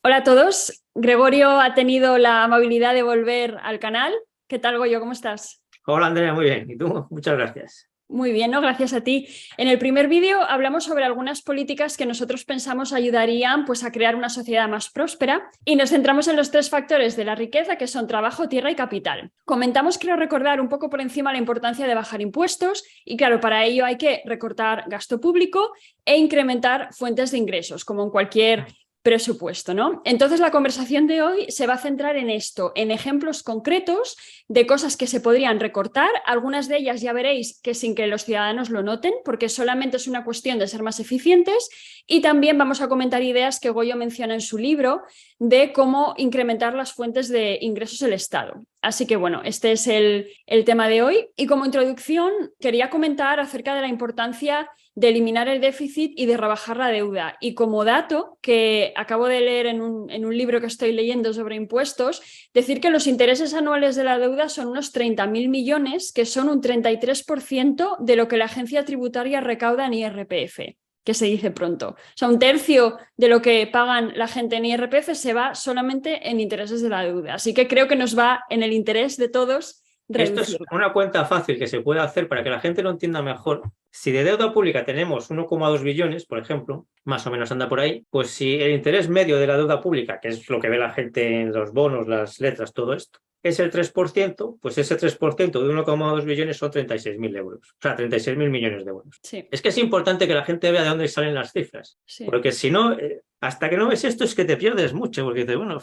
Hola a todos. Gregorio ha tenido la amabilidad de volver al canal. ¿Qué tal, Goyo? ¿Cómo estás? Hola Andrea, muy bien. ¿Y tú? Muchas gracias. Muy bien, ¿no? Gracias a ti. En el primer vídeo hablamos sobre algunas políticas que nosotros pensamos ayudarían pues, a crear una sociedad más próspera y nos centramos en los tres factores de la riqueza, que son trabajo, tierra y capital. Comentamos, quiero recordar un poco por encima la importancia de bajar impuestos y claro, para ello hay que recortar gasto público e incrementar fuentes de ingresos, como en cualquier presupuesto, ¿no? Entonces la conversación de hoy se va a centrar en esto, en ejemplos concretos de cosas que se podrían recortar. Algunas de ellas ya veréis que sin que los ciudadanos lo noten, porque solamente es una cuestión de ser más eficientes, y también vamos a comentar ideas que Goyo menciona en su libro de cómo incrementar las fuentes de ingresos del Estado. Así que bueno, este es el tema de hoy, y como introducción quería comentar acerca de la importancia de eliminar el déficit y de rebajar la deuda. Y como dato que acabo de leer en un libro que estoy leyendo sobre impuestos, decir que los intereses anuales de la deuda son unos 30.000 millones, que son un 33% de lo que la agencia tributaria recauda en IRPF, que se dice pronto. O sea, un tercio de lo que pagan la gente en IRPF se va solamente en intereses de la deuda. Así que creo que nos va en el interés de todos Esto es reducirla. una cuenta fácil que se puede hacer para que la gente lo entienda mejor. Si de deuda pública tenemos 1,2 billones, por ejemplo, más o menos anda por ahí, pues si el interés medio de la deuda pública, que es lo que ve la gente en los bonos, las letras, todo esto, es el 3%, pues ese 3% de 1,2 billones son 36.000 euros. O sea, 36.000 millones de euros. Sí, Es que es importante que la gente vea de dónde salen las cifras, sí. porque si no, hasta que no ves esto es que te pierdes mucho, porque dices, bueno,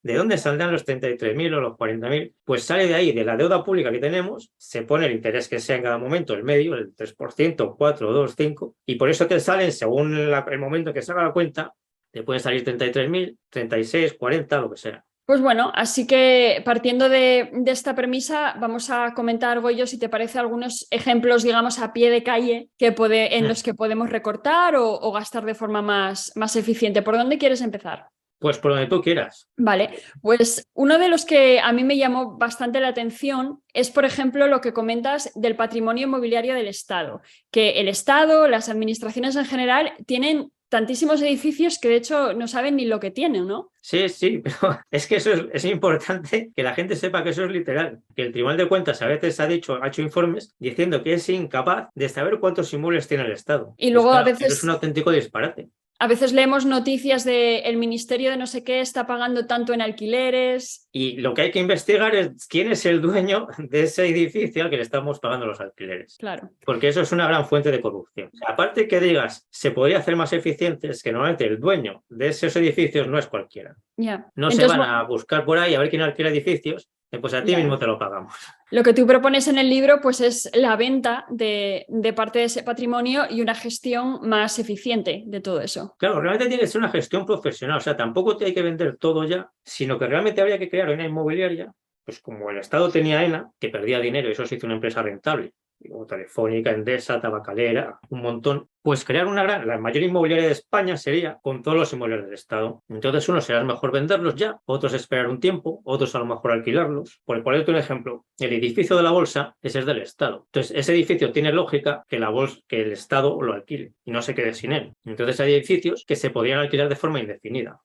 ¿de dónde saldrán los 33.000 o los 40.000? Pues sale de ahí, de la deuda pública que tenemos, se pone el interés que sea en cada momento, el medio, el 3%, 4, 2, 5, y por eso te salen, según el momento que se haga la cuenta, te pueden salir 33.000, 36, 40, lo que sea. Pues bueno, así que partiendo de esta premisa, vamos a comentar, Goyo, si te parece, algunos ejemplos, digamos, a pie de calle en los que podemos recortar o gastar de forma más eficiente. ¿Por dónde quieres empezar? Pues por donde tú quieras. Vale, pues uno de los que a mí me llamó bastante la atención es, por ejemplo, lo que comentas del patrimonio inmobiliario del Estado, que el Estado, las administraciones en general, tienen tantísimos edificios que de hecho no saben ni lo que tienen, ¿no? Sí, sí, pero es que eso es importante que la gente sepa que eso es literal, que el Tribunal de Cuentas a veces ha hecho informes diciendo que es incapaz de saber cuántos inmuebles tiene el Estado. Y Pues luego claro, eso es un auténtico disparate. a veces leemos noticias de el ministerio de no sé qué está pagando tanto en alquileres. Y lo que hay que investigar es quién es el dueño de ese edificio al que le estamos pagando los alquileres. Claro. Porque eso es una gran fuente de corrupción. O sea, aparte que digas, se podría hacer más eficiente, es que normalmente el dueño de esos edificios no es cualquiera. Ya. No se Entonces, van a buscar por ahí a ver quién alquila edificios, pues a ti ya. mismo te lo pagamos. Lo que tú propones en el libro pues es la venta de parte de ese patrimonio y una gestión más eficiente de todo eso. Claro, realmente tiene que ser una gestión profesional, o sea, tampoco te hay que vender todo ya, sino que realmente habría que crear una inmobiliaria, pues como el Estado tenía ENA, que perdía dinero y eso se hizo una empresa rentable, como Telefónica, Endesa, Tabacalera, un montón, pues crear la mayor inmobiliaria de España sería con todos los inmobiliarios del Estado. Entonces uno será mejor venderlos ya, otros esperar un tiempo, otros a lo mejor alquilarlos. Por ponerte un ejemplo, el edificio de la bolsa ese es del Estado. Entonces ese edificio tiene lógica que que el Estado lo alquile y no se quede sin él. Entonces hay edificios que se podrían alquilar de forma indefinida.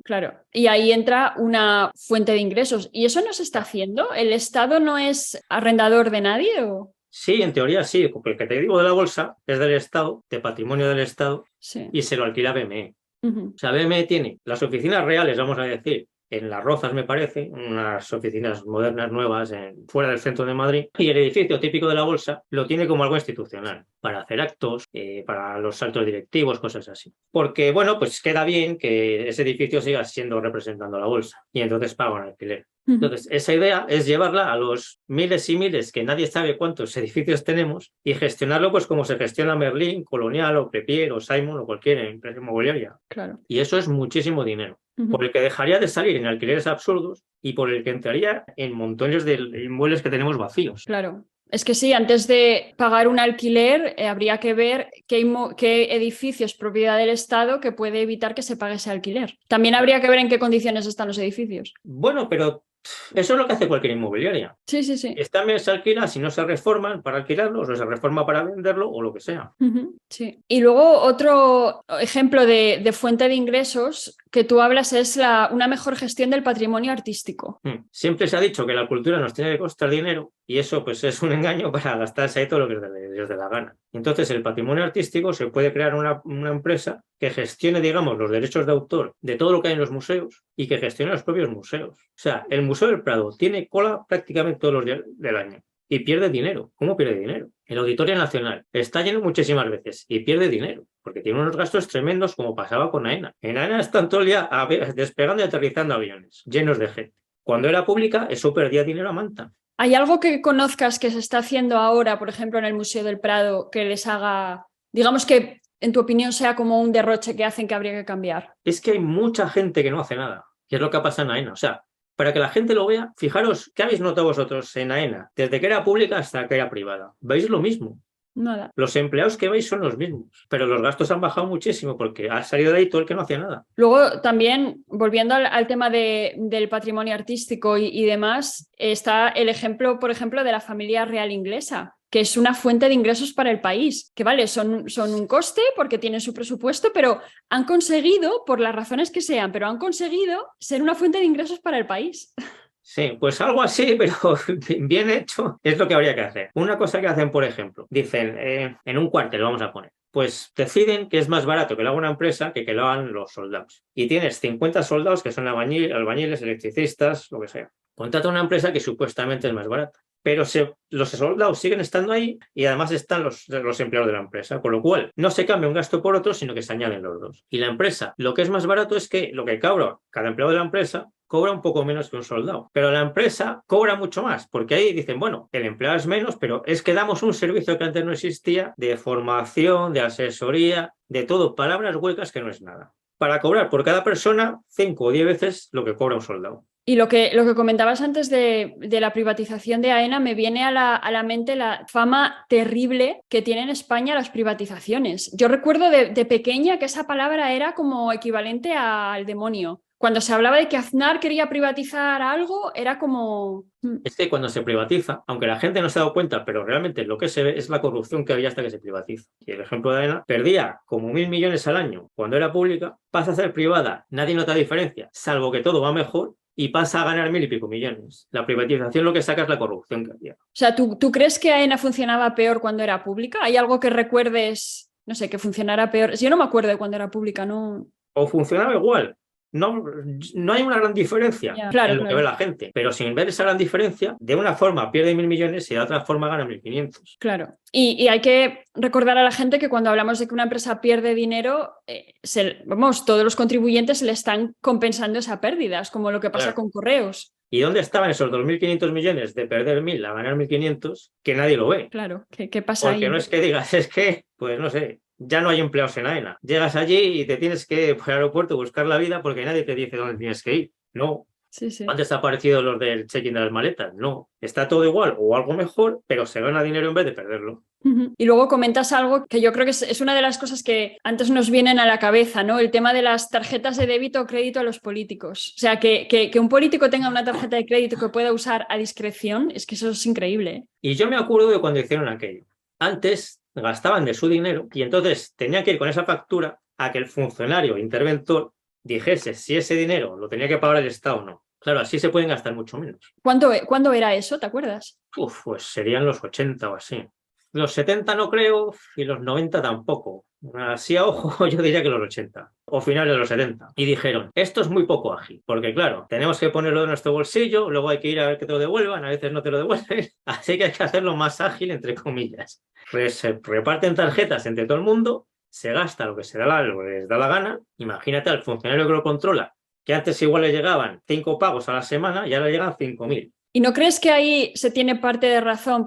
Claro, y ahí entra una fuente de ingresos. ¿Y eso no se está haciendo? ¿El Estado no es arrendador de nadie? ¿O? Sí, en teoría sí, porque el que te digo de la bolsa es del Estado, de patrimonio del Estado, Sí. y se lo alquila BME. Uh-huh. O sea, BME tiene las oficinas reales, vamos a decir, en Las Rozas, me parece, unas oficinas modernas, nuevas, fuera del centro de Madrid, y el edificio típico de la bolsa lo tiene como algo institucional, para hacer actos, para los altos directivos, cosas así. Porque, bueno, pues queda bien que ese edificio siga siendo representando a la bolsa, y entonces pagan alquiler. Entonces, esa idea es llevarla a los miles y miles, que nadie sabe cuántos edificios tenemos, y gestionarlo pues como se gestiona Merlin, Colonial o Clepier o Simon o cualquier empresa inmobiliaria. Claro. Y eso es muchísimo dinero, por el que dejaría de salir en alquileres absurdos y por el que entraría en montones de inmuebles que tenemos vacíos. Claro. Es que sí, antes de pagar un alquiler, habría que ver qué edificio es propiedad del Estado que puede evitar que se pague ese alquiler. También habría que ver en qué condiciones están los edificios. Bueno, pero Eso es lo que hace cualquier inmobiliaria. Sí, sí, sí. También se alquila si no se reforman para alquilarlo, o se reforma para venderlo o lo que sea. Sí. Y luego otro ejemplo de fuente de ingresos que tú hablas es una mejor gestión del patrimonio artístico. Siempre se ha dicho que la cultura nos tiene que costar dinero y eso pues es un engaño para gastarse ahí todo lo que les dé la gana. Entonces el patrimonio artístico se puede crear una empresa que gestione, digamos, los derechos de autor de todo lo que hay en los museos y que gestione los propios museos. O sea, el Museo del Prado tiene cola prácticamente todos los días del año y pierde dinero. ¿Cómo pierde dinero? El Auditorio Nacional está lleno muchísimas veces y pierde dinero porque tiene unos gastos tremendos como pasaba con AENA. En AENA están todo el día despegando y aterrizando aviones llenos de gente. Cuando era pública, eso perdía dinero a manta. ¿Hay algo que conozcas que se está haciendo ahora, por ejemplo, en el Museo del Prado, que les haga, digamos que en tu opinión sea como un derroche que hacen que habría que cambiar? Es que hay mucha gente que no hace nada, que es lo que ha pasado en AENA. O sea, para que la gente lo vea, fijaros, ¿qué habéis notado vosotros en AENA? Desde que era pública hasta que era privada. ¿Veis lo mismo? Nada. Los empleados que veis son los mismos, pero los gastos han bajado muchísimo porque ha salido de ahí todo el que no hacía nada. Luego también, volviendo al tema del patrimonio artístico y demás, está el ejemplo, por ejemplo, de la familia real inglesa, que es una fuente de ingresos para el país, que vale, son un coste porque tienen su presupuesto, pero han conseguido, por las razones que sean, pero han conseguido ser una fuente de ingresos para el país. Sí, pues algo así, pero bien hecho, es lo que habría que hacer. Una cosa que hacen, por ejemplo, dicen, en un cuartel, vamos a poner, pues deciden que es más barato que lo haga una empresa que lo hagan los soldados. Y tienes 50 soldados que son albañiles, electricistas, lo que sea. Contrata una empresa que supuestamente es más barata. Pero los soldados siguen estando ahí y además están los empleados de la empresa, con lo cual no se cambia un gasto por otro, sino que se añaden los dos. Y la empresa, lo que es más barato es que lo que cobra cada empleado de la empresa cobra un poco menos que un soldado, pero la empresa cobra mucho más, porque ahí dicen, bueno, el empleado es menos, pero es que damos un servicio que antes no existía, de formación, de asesoría, de todo, palabras huecas que no es nada. Para cobrar por cada persona 5 o 10 veces lo que cobra un soldado. Y lo que comentabas antes de la privatización de AENA, me viene a la mente la fama terrible que tienen en España las privatizaciones. Yo recuerdo de pequeña que esa palabra era como equivalente al demonio. Cuando se hablaba de que Aznar quería privatizar algo, era como... Es que cuando se privatiza, aunque la gente no se ha dado cuenta, pero realmente lo que se ve es la corrupción que había hasta que se privatiza. Y el ejemplo de AENA perdía como 1.000 millones al año cuando era pública, pasa a ser privada, nadie nota diferencia, salvo que todo va mejor y pasa a ganar 1.000 y pico millones. La privatización lo que saca es la corrupción que había. O sea, ¿tú crees que AENA funcionaba peor cuando era pública? ¿Hay algo que recuerdes, no sé, que funcionara peor? Yo no me acuerdo de cuando era pública, ¿no? O funcionaba igual. No hay una gran diferencia claro, en lo que ve la gente, pero sin ver esa gran diferencia, de una forma pierde 1.000 millones y de otra forma gana 1.500. Claro. Y hay que recordar a la gente que cuando hablamos de que una empresa pierde dinero, todos los contribuyentes le están compensando esa pérdida, es como lo que pasa con Correos. ¿Y dónde estaban esos 2.500 millones de perder 1.000 a ganar 1.500? Que nadie lo ve. Claro, ¿qué pasa ahí? Porque no es que digas, es que, pues no sé, ya no hay empleados en AENA. Llegas allí y te tienes que ir por el aeropuerto buscar la vida porque nadie te dice dónde tienes que ir. No. Sí, sí. ¿Antes ha aparecido los del check-in de las maletas? No. Está todo igual o algo mejor, pero se gana dinero en vez de perderlo. Y luego comentas algo que yo creo que es una de las cosas que antes nos vienen a la cabeza, ¿no? El tema de las tarjetas de débito o crédito a los políticos. O sea, que un político tenga una tarjeta de crédito que pueda usar a discreción, es que eso es increíble, ¿eh? Y yo me acuerdo de cuando hicieron aquello. Antes gastaban de su dinero y entonces tenían que ir con esa factura a que el funcionario interventor dijese si ese dinero lo tenía que pagar el Estado o no. Claro, así se pueden gastar mucho menos. ¿Cuándo era eso? ¿Te acuerdas? Pues serían los 80 o así. Los 70 no creo y los 90 tampoco. Así a ojo yo diría que los 80 o finales de los 70. Y dijeron, esto es muy poco ágil, porque claro, tenemos que ponerlo en nuestro bolsillo, luego hay que ir a ver que te lo devuelvan, a veces no te lo devuelven, así que hay que hacerlo más ágil, entre comillas. Se reparten tarjetas entre todo el mundo, se gasta lo que les da la gana. Imagínate al funcionario que lo controla, que antes igual le llegaban 5 pagos a la semana y ahora llegan 5.000. ¿Y no crees que ahí se tiene parte de razón,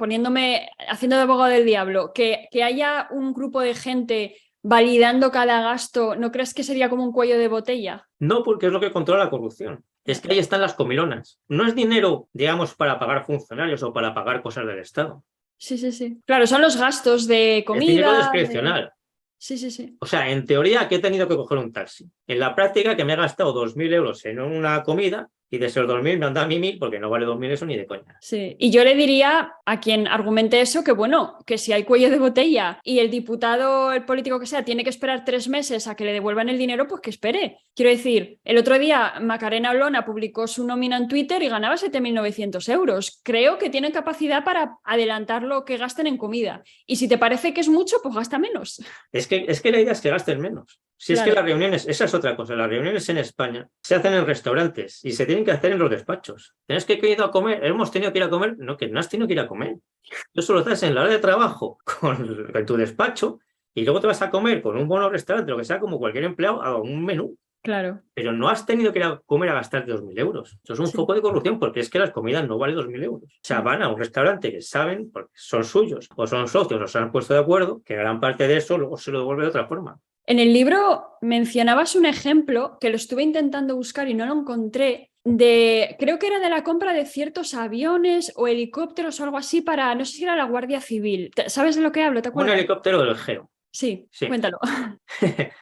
haciendo de abogado del diablo, que haya un grupo de gente validando cada gasto? ¿No crees que sería como un cuello de botella? No, porque es lo que controla la corrupción. Es que ahí están las comilonas. No es dinero, digamos, para pagar funcionarios o para pagar cosas del Estado. Sí, sí, sí. Claro, son los gastos de comida. Es dinero discrecional. Sí, sí, sí. O sea, en teoría que he tenido que coger un taxi. En la práctica que me he gastado 2.000 euros en una comida y de esos 2.000 me han dado a mí 1.000 porque no vale 2.000 eso ni de coña. Sí, y yo le diría a quien argumente eso que bueno, que si hay cuello de botella y el diputado, el político que sea, tiene que esperar 3 meses a que le devuelvan el dinero, pues que espere. Quiero decir, el otro día Macarena Olona publicó su nómina en Twitter y ganaba 7.900 euros. Creo que tienen capacidad para adelantar lo que gasten en comida. Y si te parece que es mucho, pues gasta menos. Es que la idea es que gasten menos. Si es que las reuniones, esa es otra cosa, las reuniones en España se hacen en restaurantes y se tienen que hacer en los despachos. Tienes que ir a comer, hemos tenido que ir a comer, no, que no has tenido que ir a comer. Eso lo haces en la hora de trabajo, en tu despacho, y luego te vas a comer con un bono restaurante, lo que sea, como cualquier empleado, a un menú. Claro. Pero no has tenido que ir a comer a gastarte 2.000 euros. Eso es un foco de corrupción, porque es que las comidas no valen 2.000 euros. O sea, van a un restaurante que saben, porque son suyos, o son socios, o se han puesto de acuerdo, que gran parte de eso luego se lo devuelve de otra forma. En el libro mencionabas un ejemplo que lo estuve intentando buscar y no lo encontré, creo que era de la compra de ciertos aviones o helicópteros o algo así para, no sé si era la Guardia Civil. ¿Sabes de lo que hablo? ¿Te acuerdas? Un helicóptero del GEO. Sí, sí, cuéntalo.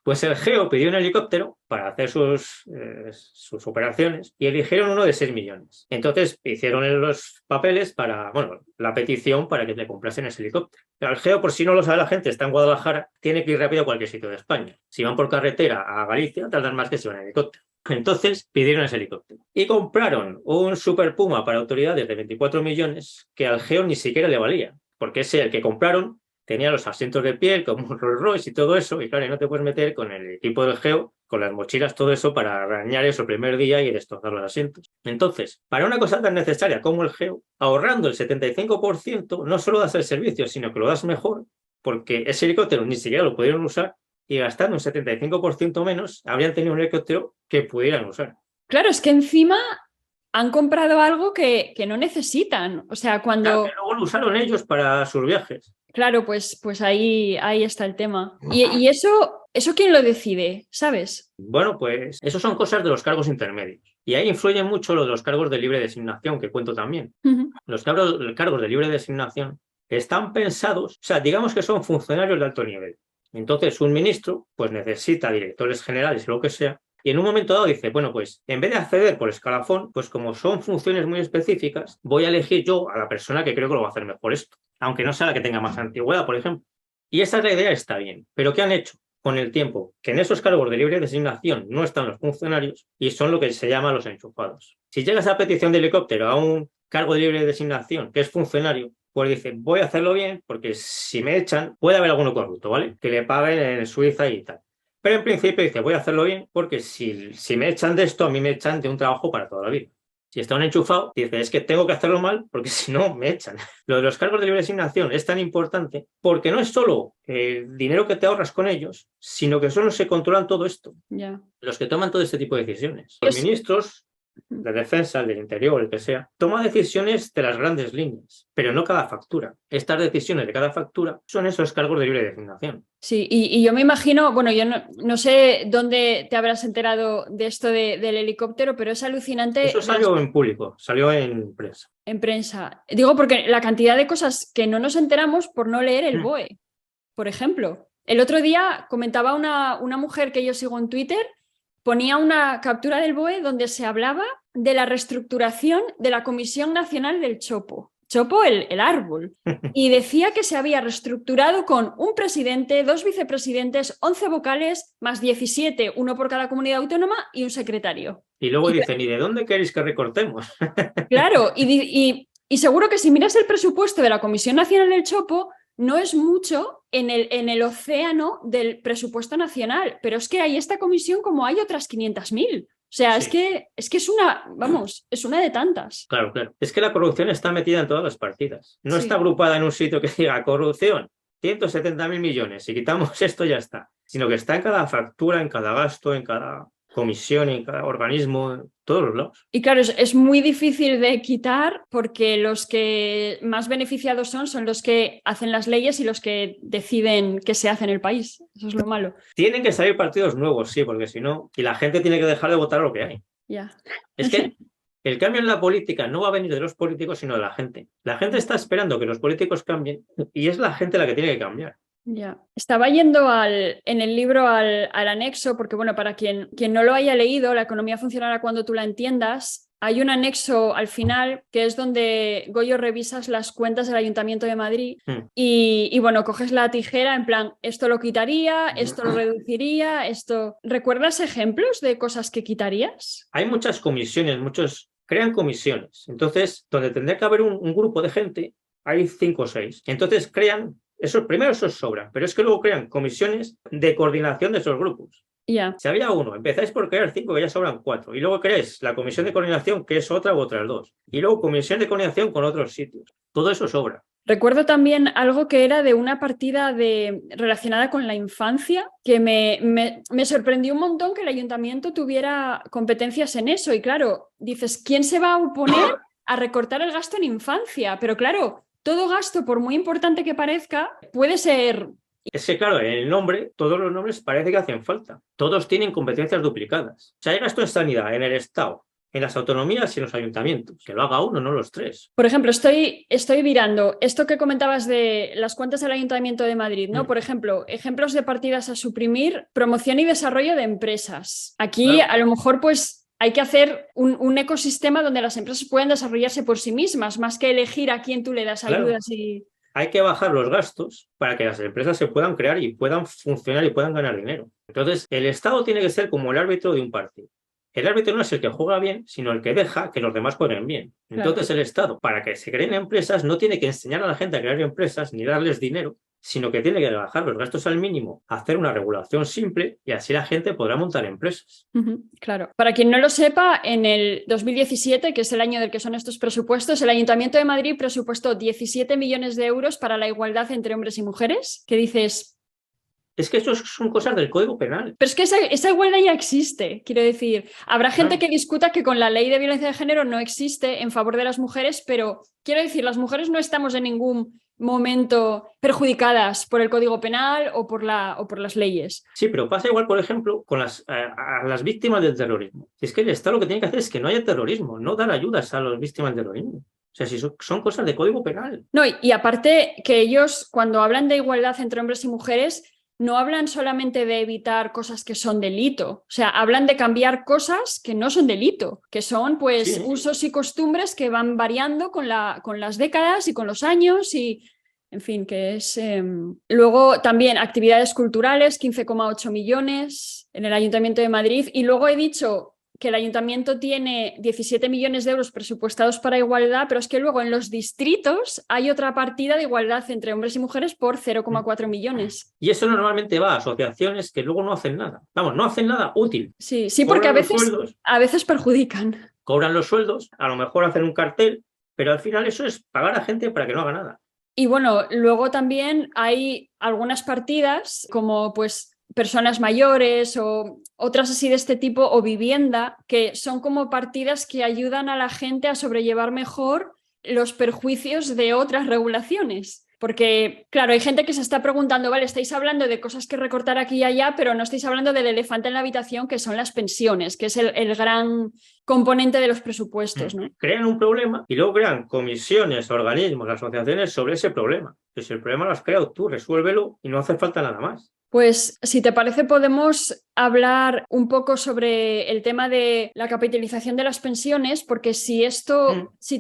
Pues el GEO pidió un helicóptero para hacer sus operaciones y eligieron uno de 6 millones. Entonces hicieron los papeles para, bueno, la petición para que le comprasen ese helicóptero. Pero el GEO, por si no lo sabe la gente, está en Guadalajara, tiene que ir rápido a cualquier sitio de España. Si van por carretera a Galicia, tardan más que si van en helicóptero. Entonces pidieron ese helicóptero y compraron un Super Puma para autoridades de 24 millones que al GEO ni siquiera le valía, porque ese el que compraron tenía los asientos de piel como un Rolls Royce y todo eso, y claro, no te puedes meter con el equipo del GEO, con las mochilas, todo eso para arañar eso el primer día y destrozar los asientos. Entonces, para una cosa tan necesaria como el GEO, ahorrando el 75%, no solo das el servicio, sino que lo das mejor, porque ese helicóptero ni siquiera lo pudieron usar, y gastando un 75% menos, habrían tenido un helicóptero que pudieran usar. Claro, es que encima han comprado algo que no necesitan. O sea, cuando... Claro, que luego lo usaron ellos para sus viajes. Claro, pues ahí está el tema. ¿Y eso quién lo decide? ¿Sabes? Bueno, pues eso son cosas de los cargos intermedios. Y ahí influye mucho lo de los cargos de libre designación, que cuento también. Los cargos de libre designación están pensados, o sea, digamos que son funcionarios de alto nivel. Entonces, un ministro pues necesita directores generales o lo que sea, y en un momento dado dice, bueno, pues en vez de acceder por escalafón, pues como son funciones muy específicas, voy a elegir yo a la persona que creo que lo va a hacer mejor esto, aunque no sea la que tenga más antigüedad, por ejemplo. Y esa es la idea, está bien. Pero ¿qué han hecho con el tiempo? Que en esos cargos de libre designación no están los funcionarios y son lo que se llama los enchufados. Si llegas a petición de helicóptero a un cargo de libre designación que es funcionario, pues dice, voy a hacerlo bien porque si me echan puede haber alguno corrupto, ¿vale? Que le paguen en Suiza y tal. Pero en principio dice, voy a hacerlo bien porque si me echan de esto, a mí me echan de un trabajo para toda la vida. Si está un enchufado, dice, es que tengo que hacerlo mal porque si no, me echan. Lo de los cargos de libre designación es tan importante porque no es solo el dinero que te ahorras con ellos, sino que son los que controlan todo esto. Yeah. Los que toman todo este tipo de decisiones. Los ministros de defensa, del interior, el que sea, toma decisiones de las grandes líneas, pero no cada factura. Estas decisiones de cada factura son esos cargos de libre designación. Sí, y yo me imagino, bueno, yo no sé dónde te habrás enterado de esto del helicóptero, pero es alucinante. Eso salió en público, salió en prensa. En prensa. Digo porque la cantidad de cosas que no nos enteramos por no leer el BOE, por ejemplo. El otro día comentaba una mujer que yo sigo en Twitter, ponía una captura del BOE donde se hablaba de la reestructuración de la Comisión Nacional del Chopo. Chopo, el árbol. Y decía que se había reestructurado con un presidente, 2 vicepresidentes, 11 vocales, más 17, uno por cada comunidad autónoma y un secretario. Y luego dicen, ¿y de dónde queréis que recortemos? Claro, y seguro que si miras el presupuesto de la Comisión Nacional del Chopo, no es mucho en el océano del presupuesto nacional, pero es que hay esta comisión como hay otras 500.000. O sea, sí. es que es una, vamos, es una de tantas. Claro, claro. Es que la corrupción está metida en todas las partidas. No Sí. está agrupada en un sitio que diga corrupción, 170.000 millones, si quitamos esto ya está. Sino que está en cada factura, en cada gasto, en cada comisión, en cada organismo, en todos los lados. Y claro, es muy difícil de quitar porque los que más beneficiados son los que hacen las leyes y los que deciden qué se hace en el país. Eso es lo malo. Tienen que salir partidos nuevos, sí, porque si no, y la gente tiene que dejar de votar lo que hay. Ya. Es que el cambio en la política no va a venir de los políticos, sino de la gente. La gente está esperando que los políticos cambien y es la gente la que tiene que cambiar. Ya. Estaba yendo en el libro al anexo, porque bueno, para quien no lo haya leído, La economía funcionará cuando tú la entiendas, hay un anexo al final que es donde, Goyo, revisas las cuentas del Ayuntamiento de Madrid y bueno, coges la tijera en plan, esto lo quitaría, esto lo reduciría, esto... ¿Recuerdas ejemplos de cosas que quitarías? Hay muchas comisiones, muchos crean comisiones. Entonces, donde tendría que haber un grupo de gente, hay 5 o 6. Entonces crean, primero esos sobran, pero es que luego crean comisiones de coordinación de esos grupos. Yeah. Si había uno, empezáis por crear 5, que ya sobran 4. Y luego creáis la comisión de coordinación, que es otra u otras 2. Y luego comisión de coordinación con otros sitios. Todo eso sobra. Recuerdo también algo que era de una partida relacionada con la infancia, que me sorprendió un montón que el ayuntamiento tuviera competencias en eso. Y claro, dices, ¿quién se va a oponer a recortar el gasto en infancia? Pero claro, todo gasto, por muy importante que parezca, puede ser... Es que, claro, en el nombre, todos los nombres parece que hacen falta. Todos tienen competencias duplicadas. O sea, hay gasto en sanidad, en el Estado, en las autonomías y en los ayuntamientos. Que lo haga uno, no los 3. Por ejemplo, estoy mirando esto que comentabas de las cuentas del Ayuntamiento de Madrid, ¿no? Por ejemplo, ejemplos de partidas a suprimir, promoción y desarrollo de empresas. Aquí, claro, a lo mejor, pues... hay que hacer un ecosistema donde las empresas puedan desarrollarse por sí mismas, más que elegir a quién tú le das ayudas. Claro. Y... hay que bajar los gastos para que las empresas se puedan crear y puedan funcionar y puedan ganar dinero. Entonces, el Estado tiene que ser como el árbitro de un partido. El árbitro no es el que juega bien, sino el que deja que los demás jueguen bien. Entonces, claro, el Estado, para que se creen empresas, no tiene que enseñar a la gente a crear empresas ni darles dinero, sino que tiene que bajar los gastos al mínimo, hacer una regulación simple y así la gente podrá montar empresas. Claro. Para quien no lo sepa, en el 2017, que es el año del que son estos presupuestos, el Ayuntamiento de Madrid presupuestó 17 millones de euros para la igualdad entre hombres y mujeres. ¿Qué dices? Es que eso son cosas del Código Penal. Pero es que esa igualdad ya existe, quiero decir. Habrá gente que discuta que con la ley de violencia de género no existe en favor de las mujeres, pero quiero decir, las mujeres no estamos en ningún momento perjudicadas por el Código Penal o por las leyes. Sí, pero pasa igual, por ejemplo, con a las víctimas del terrorismo. Es que el Estado lo que tiene que hacer es que no haya terrorismo, no dar ayudas a las víctimas del terrorismo. O sea, si son cosas de Código Penal. No, y aparte que ellos, cuando hablan de igualdad entre hombres y mujeres, no hablan solamente de evitar cosas que son delito, o sea, hablan de cambiar cosas que no son delito, que son pues usos y costumbres que van variando con las décadas y con los años y, en fin, que es... Luego también actividades culturales, 15,8 millones en el Ayuntamiento de Madrid, y luego he dicho que el ayuntamiento tiene 17 millones de euros presupuestados para igualdad, pero es que luego en los distritos hay otra partida de igualdad entre hombres y mujeres por 0,4 millones. Y eso normalmente va a asociaciones que luego no hacen nada. Vamos, no hacen nada útil. Sí, porque a veces perjudican. Cobran los sueldos, a lo mejor hacen un cartel, pero al final eso es pagar a gente para que no haga nada. Y bueno, luego también hay algunas partidas como pues personas mayores o otras así de este tipo, o vivienda, que son como partidas que ayudan a la gente a sobrellevar mejor los perjuicios de otras regulaciones. Porque, claro, hay gente que se está preguntando, vale, estáis hablando de cosas que recortar aquí y allá, pero no estáis hablando del elefante en la habitación, que son las pensiones, que es el gran componente de los presupuestos, ¿no? Crean un problema y luego crean comisiones, organismos, asociaciones sobre ese problema. Pues si el problema lo has creado tú, resuélvelo y no hace falta nada más. Pues, si te parece, podemos hablar un poco sobre el tema de la capitalización de las pensiones, porque si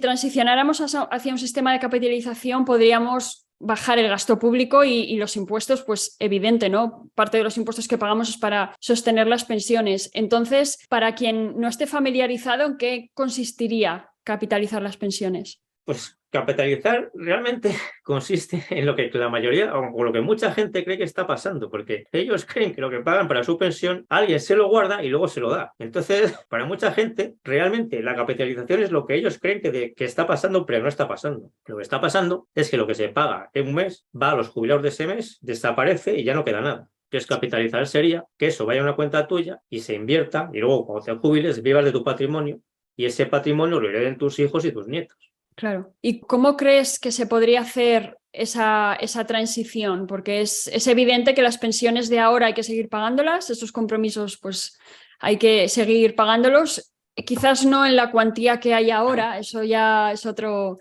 transicionáramos hacia un sistema de capitalización, podríamos bajar el gasto público y los impuestos, pues evidente, ¿no? Parte de los impuestos que pagamos es para sostener las pensiones. Entonces, para quien no esté familiarizado, ¿en qué consistiría capitalizar las pensiones? Pues capitalizar realmente consiste en lo que la mayoría o lo que mucha gente cree que está pasando, porque ellos creen que lo que pagan para su pensión alguien se lo guarda y luego se lo da. Entonces, para mucha gente, realmente la capitalización es lo que ellos creen que está pasando, pero no está pasando. Lo que está pasando es que lo que se paga en un mes va a los jubilados de ese mes, desaparece y ya no queda nada. Entonces, capitalizar sería que eso vaya a una cuenta tuya y se invierta y luego cuando te jubiles vivas de tu patrimonio y ese patrimonio lo hereden tus hijos y tus nietos. Claro. ¿Y cómo crees que se podría hacer esa transición? Porque es evidente que las pensiones de ahora hay que seguir pagándolas, esos compromisos pues hay que seguir pagándolos, quizás no en la cuantía que hay ahora, eso ya es otro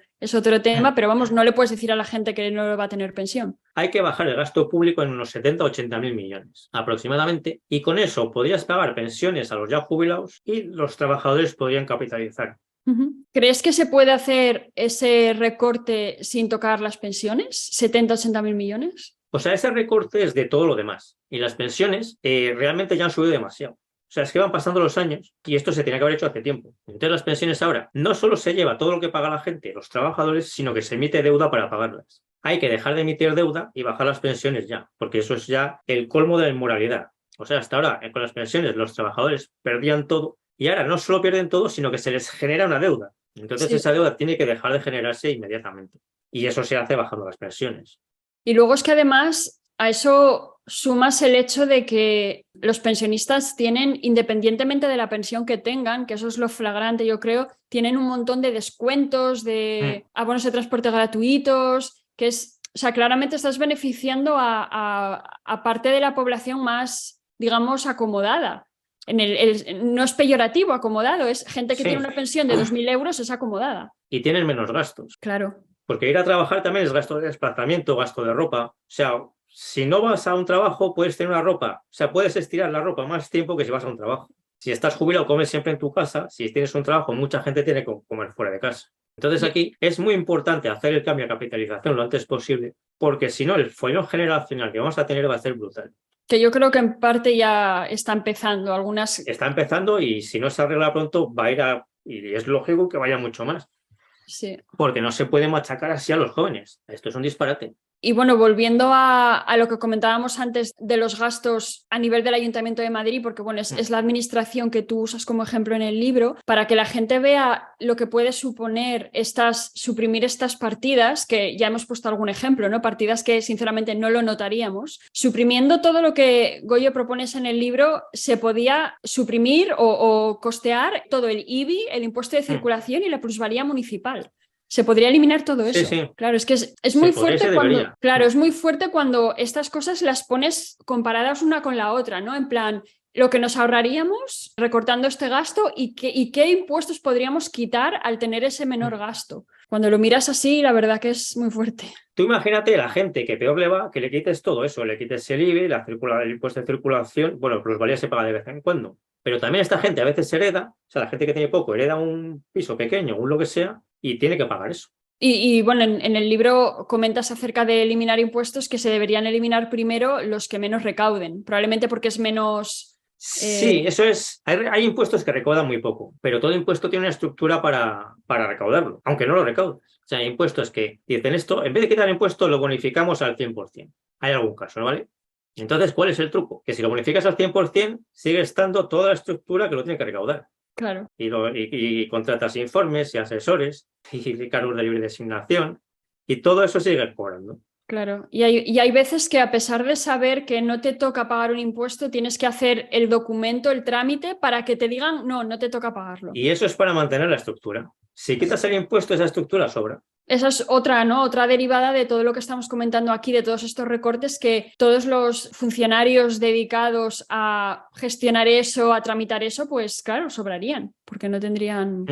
tema, pero vamos, no le puedes decir a la gente que no va a tener pensión. Hay que bajar el gasto público en unos 70 o 80 mil millones aproximadamente, y con eso podrías pagar pensiones a los ya jubilados y los trabajadores podrían capitalizar. ¿Crees que se puede hacer ese recorte sin tocar las pensiones? ¿70, 80 mil millones? O sea, ese recorte es de todo lo demás. Y las pensiones realmente ya han subido demasiado. O sea, es que van pasando los años y esto se tenía que haber hecho hace tiempo. Entonces las pensiones ahora no solo se lleva todo lo que paga la gente, los trabajadores, sino que se emite deuda para pagarlas. Hay que dejar de emitir deuda y bajar las pensiones ya, porque eso es ya el colmo de la inmoralidad. O sea, hasta ahora con las pensiones los trabajadores perdían todo y ahora no solo pierden todo, sino que se les genera una deuda. Entonces esa deuda tiene que dejar de generarse inmediatamente. Y eso se hace bajando las pensiones. Y luego es que además a eso sumas el hecho de que los pensionistas tienen, independientemente de la pensión que tengan, que eso es lo flagrante, yo creo, tienen un montón de descuentos, de abonos de transporte gratuitos, que es, o sea, claramente estás beneficiando a parte de la población más, digamos, acomodada. No es peyorativo acomodado, es gente que tiene una pensión de 2.000 euros, es acomodada. Y tienen menos gastos. Claro. Porque ir a trabajar también es gasto de desplazamiento, gasto de ropa. O sea, si no vas a un trabajo, puedes tener una ropa. O sea, puedes estirar la ropa más tiempo que si vas a un trabajo. Si estás jubilado, comes siempre en tu casa. Si tienes un trabajo, mucha gente tiene que comer fuera de casa. Entonces aquí es muy importante hacer el cambio a capitalización lo antes posible, porque si no, el follón generacional que vamos a tener va a ser brutal. Que yo creo que en parte ya está empezando. Algunas... Está empezando y si no se arregla pronto va a ir a... Y es lógico que vaya mucho más. Sí. Porque no se puede machacar así a los jóvenes. Esto es un disparate. Y bueno, volviendo a lo que comentábamos antes de los gastos a nivel del Ayuntamiento de Madrid, porque bueno, es la administración que tú usas como ejemplo en el libro, para que la gente vea lo que puede suponer suprimir estas partidas, que ya hemos puesto algún ejemplo, ¿no? Partidas que sinceramente no lo notaríamos. Suprimiendo todo lo que Goyo propones en el libro, se podía suprimir o costear todo el IBI, el impuesto de circulación y la plusvalía municipal. Se podría eliminar todo eso. Sí. Claro, es que es muy fuerte cuando. Claro, es muy fuerte cuando estas cosas las pones comparadas una con la otra, ¿no? En plan, lo que nos ahorraríamos recortando este gasto y qué impuestos podríamos quitar al tener ese menor gasto. Cuando lo miras así, la verdad que es muy fuerte. Tú imagínate la gente que peor le va, que le quites todo eso, le quites el IBI, el impuesto de circulación, bueno, plusvalía se paga de vez en cuando. Pero también esta gente a veces hereda, o sea, la gente que tiene poco hereda un piso pequeño, un lo que sea, y tiene que pagar eso. Y bueno, en el libro comentas acerca de eliminar impuestos que se deberían eliminar primero los que menos recauden, probablemente porque es menos... Sí, eso es. Hay impuestos que recaudan muy poco, pero todo impuesto tiene una estructura para recaudarlo, aunque no lo recaudes. O sea, hay impuestos que dicen esto, en vez de quitar impuesto, lo bonificamos al 100%. Hay algún caso, ¿no vale? Entonces, ¿cuál es el truco? Que si lo bonificas al 100%, sigue estando toda la estructura que lo tiene que recaudar. Claro. Y contratas informes y asesores y cargos de libre designación y todo eso sigue cobrando. Claro, y hay veces que a pesar de saber que no te toca pagar un impuesto, tienes que hacer el documento, el trámite, para que te digan, no te toca pagarlo. Y eso es para mantener la estructura. Si quitas el impuesto, esa estructura sobra. Esa es otra, ¿no? Otra derivada de todo lo que estamos comentando aquí, de todos estos recortes, que todos los funcionarios dedicados a gestionar eso, a tramitar eso, pues claro, sobrarían, porque no tendrían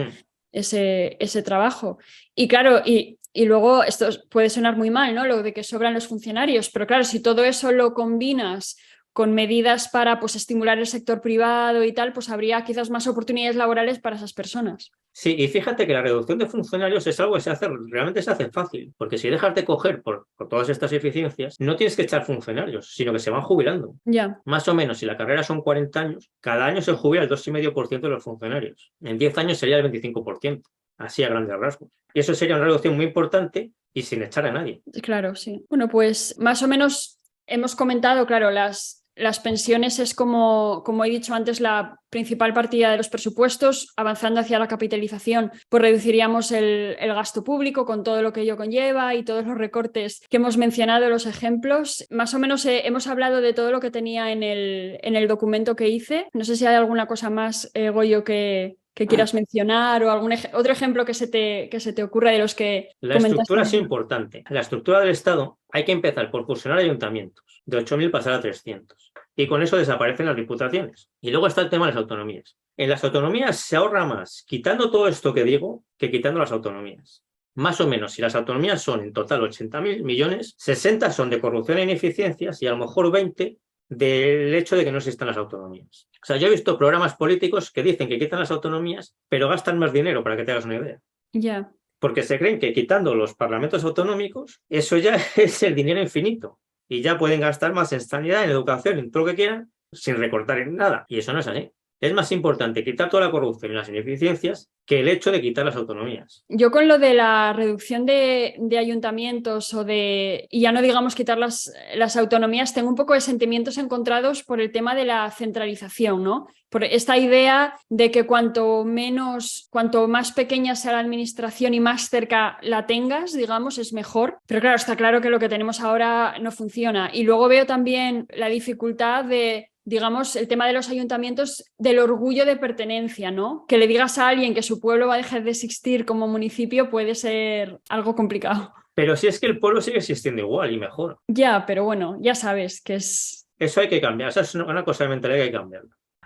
ese trabajo. Y claro, y luego esto puede sonar muy mal, ¿no? Lo de que sobran los funcionarios, pero claro, si todo eso lo combinas con medidas para pues, estimular el sector privado y tal, pues habría quizás más oportunidades laborales para esas personas. Sí, y fíjate que la reducción de funcionarios es algo que realmente se hace fácil, porque si dejas de coger por todas estas eficiencias, no tienes que echar funcionarios, sino que se van jubilando. Ya. Más o menos, si la carrera son 40 años, cada año se jubila el 2,5% de los funcionarios. En 10 años sería el 25%, así a grandes rasgos. Y eso sería una reducción muy importante y sin echar a nadie. Claro, sí. Bueno, pues más o menos hemos comentado, claro, las pensiones es como he dicho antes, la principal partida de los presupuestos. Avanzando hacia la capitalización, pues reduciríamos el gasto público con todo lo que ello conlleva y todos los recortes que hemos mencionado, los ejemplos. Más o menos hemos hablado de todo lo que tenía en el documento que hice. No sé si hay alguna cosa más, Goyo, que quieras mencionar o algún otro ejemplo que se te ocurra de los que La estructura es importante. La estructura del Estado hay que empezar por fusionar ayuntamientos. De 8.000 pasar a 300. Y con eso desaparecen las diputaciones. Y luego está el tema de las autonomías. En las autonomías se ahorra más quitando todo esto que digo que quitando las autonomías. Más o menos, si las autonomías son en total 80.000 millones, 60 son de corrupción e ineficiencias y a lo mejor 20 del hecho de que no existan las autonomías. O sea, yo he visto programas políticos que dicen que quitan las autonomías, pero gastan más dinero, para que te hagas una idea. Ya. Porque se creen que quitando los parlamentos autonómicos, eso ya es el dinero infinito. Y ya pueden gastar más en sanidad, en educación, en todo lo que quieran, sin recortar en nada. Y eso no es así. Es más importante quitar toda la corrupción y las ineficiencias que el hecho de quitar las autonomías. Yo con lo de la reducción de ayuntamientos y ya no digamos quitar las autonomías, tengo un poco de sentimientos encontrados por el tema de la centralización, ¿no? Por esta idea de que cuanto más pequeña sea la administración y más cerca la tengas, digamos, es mejor. Pero claro, está claro que lo que tenemos ahora no funciona. Y luego veo también la dificultad de, digamos, el tema de los ayuntamientos, del orgullo de pertenencia, ¿no? Que le digas a alguien que su pueblo va a dejar de existir como municipio puede ser algo complicado. Pero si es que el pueblo sigue existiendo igual y mejor. Ya, pero bueno, ya sabes que es... Eso hay que cambiar. Esa es una cosa de mentalidad que hay que cambiar.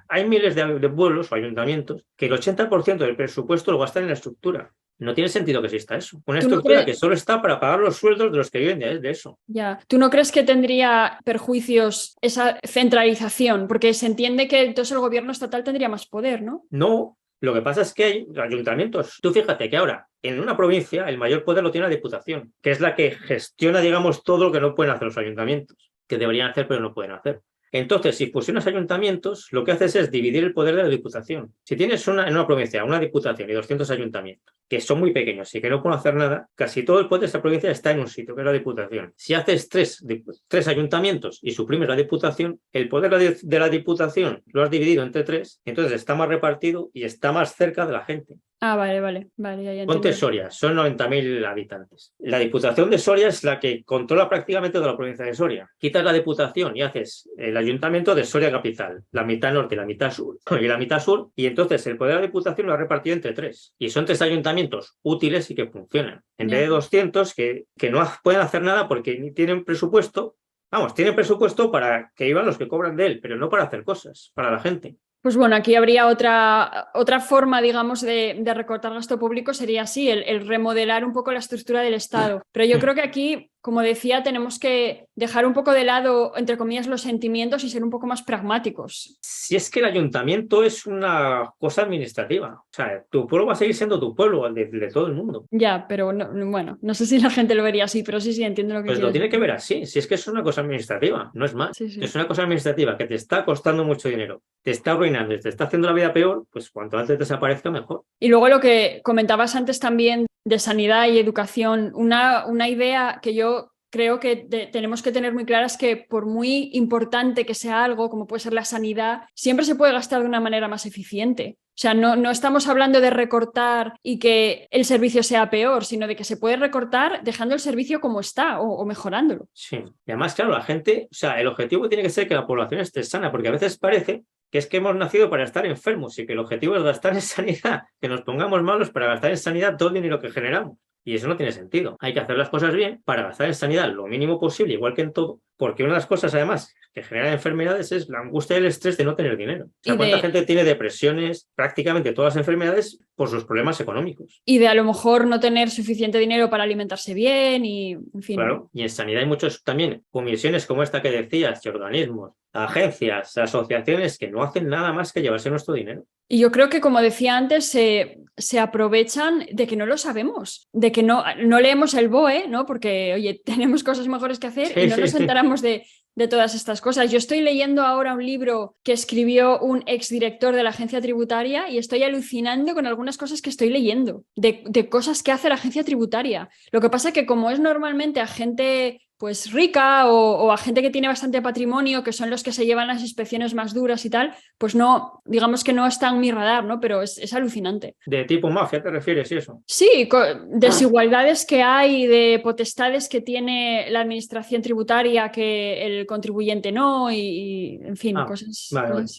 Hay miles de pueblos o ayuntamientos que el 80% del presupuesto lo gastan en la estructura. No tiene sentido que exista eso. Una estructura que solo está para pagar los sueldos de los que viven de eso. Ya. ¿Tú no crees que tendría perjuicios esa centralización? Porque se entiende que entonces el gobierno estatal tendría más poder, ¿no? No. Lo que pasa es que hay ayuntamientos. Tú fíjate que ahora, en una provincia, el mayor poder lo tiene la Diputación, que es la que gestiona, digamos, todo lo que no pueden hacer los ayuntamientos, que deberían hacer pero no pueden hacer. Entonces, si fusionas ayuntamientos, lo que haces es dividir el poder de la Diputación. Si tienes en una provincia una Diputación y 200 ayuntamientos, que son muy pequeños y que no pueden hacer nada, casi todo el poder de esa provincia está en un sitio, que es la Diputación. Si haces tres ayuntamientos y suprimes la Diputación, el poder de la Diputación lo has dividido entre tres, entonces está más repartido y está más cerca de la gente. Ah, vale, ya Ponte Soria, son 90.000 habitantes. La Diputación de Soria es la que controla prácticamente toda la provincia de Soria. Quitas la Diputación y haces el ayuntamiento de Soria capital, la mitad norte y la mitad sur, y entonces el poder de la Diputación lo ha repartido entre tres. Y son tres ayuntamientos útiles y que funcionan. En vez de 200 que no pueden hacer nada porque ni tienen presupuesto. Vamos, tienen presupuesto para que iban los que cobran de él, pero no para hacer cosas, para la gente. Pues bueno, aquí habría otra forma, digamos, de recortar gasto público, sería así, el remodelar un poco la estructura del Estado. Pero yo creo que aquí, como decía, tenemos que dejar un poco de lado, entre comillas, los sentimientos y ser un poco más pragmáticos. Si es que el ayuntamiento es una cosa administrativa. O sea, tu pueblo va a seguir siendo tu pueblo, el de todo el mundo. Ya, pero bueno, no sé si la gente lo vería así, pero sí, entiendo lo que Pues quieres lo tiene decir. que ver así. Si es que es una cosa administrativa, no es más. Sí. Es una cosa administrativa que te está costando mucho dinero, te está arruinando, te está haciendo la vida peor, pues cuanto antes desaparezca, mejor. Y luego lo que comentabas antes también de sanidad y educación, una idea que yo creo que tenemos que tener muy clara es que por muy importante que sea algo, como puede ser la sanidad, siempre se puede gastar de una manera más eficiente. O sea, no estamos hablando de recortar y que el servicio sea peor, sino de que se puede recortar dejando el servicio como está o mejorándolo. Sí, y además, claro, la gente, o sea, el objetivo tiene que ser que la población esté sana, porque a veces parece que es que hemos nacido para estar enfermos y que el objetivo es gastar en sanidad, que nos pongamos malos para gastar en sanidad todo el dinero que generamos. Y eso no tiene sentido. Hay que hacer las cosas bien para gastar en sanidad lo mínimo posible, igual que en todo, porque una de las cosas, además, que generan enfermedades es la angustia y el estrés de no tener dinero. O sea, ¿cuánta gente tiene depresiones? Prácticamente todas las enfermedades por sus problemas económicos. Y de a lo mejor no tener suficiente dinero para alimentarse bien y, en fin. Claro, y en sanidad hay muchos también comisiones como esta que decías, y organismos, agencias, asociaciones que no hacen nada más que llevarse nuestro dinero. Y yo creo que, como decía antes, se aprovechan de que no lo sabemos, de que no leemos el BOE, ¿no? Porque, oye, tenemos cosas mejores que hacer y no nos enteramos de todas estas cosas. Yo estoy leyendo ahora un libro que escribió un exdirector de la agencia tributaria y estoy alucinando con algunas cosas que estoy leyendo, de cosas que hace la agencia tributaria. Lo que pasa es que como es normalmente a gente pues rica o a gente que tiene bastante patrimonio, que son los que se llevan las inspecciones más duras y tal, pues no, digamos que no está en mi radar, ¿no? Pero es alucinante. ¿De tipo mafia te refieres y eso? Sí, desigualdades que hay, de potestades que tiene la administración tributaria que el contribuyente no y en fin, cosas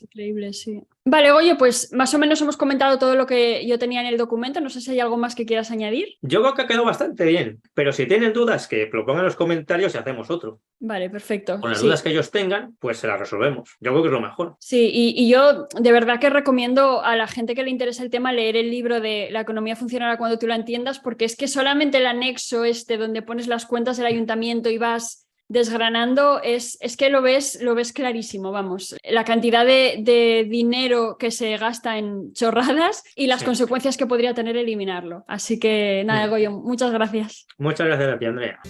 increíbles, sí. Vale, oye, pues más o menos hemos comentado todo lo que yo tenía en el documento. No sé si hay algo más que quieras añadir. Yo creo que ha quedado bastante bien, pero si tienen dudas, que lo pongan en los comentarios y hacemos otro. Vale, perfecto. Con las dudas que ellos tengan, pues se las resolvemos. Yo creo que es lo mejor. Sí, y yo de verdad que recomiendo a la gente que le interesa el tema leer el libro de La economía funcionará cuando tú la entiendas, porque es que solamente el anexo donde pones las cuentas del ayuntamiento y vas desgranando es que lo ves clarísimo, vamos. La cantidad de dinero que se gasta en chorradas y las consecuencias que podría tener eliminarlo. Así que nada, Goyo, muchas gracias. Muchas gracias a ti, Andrea.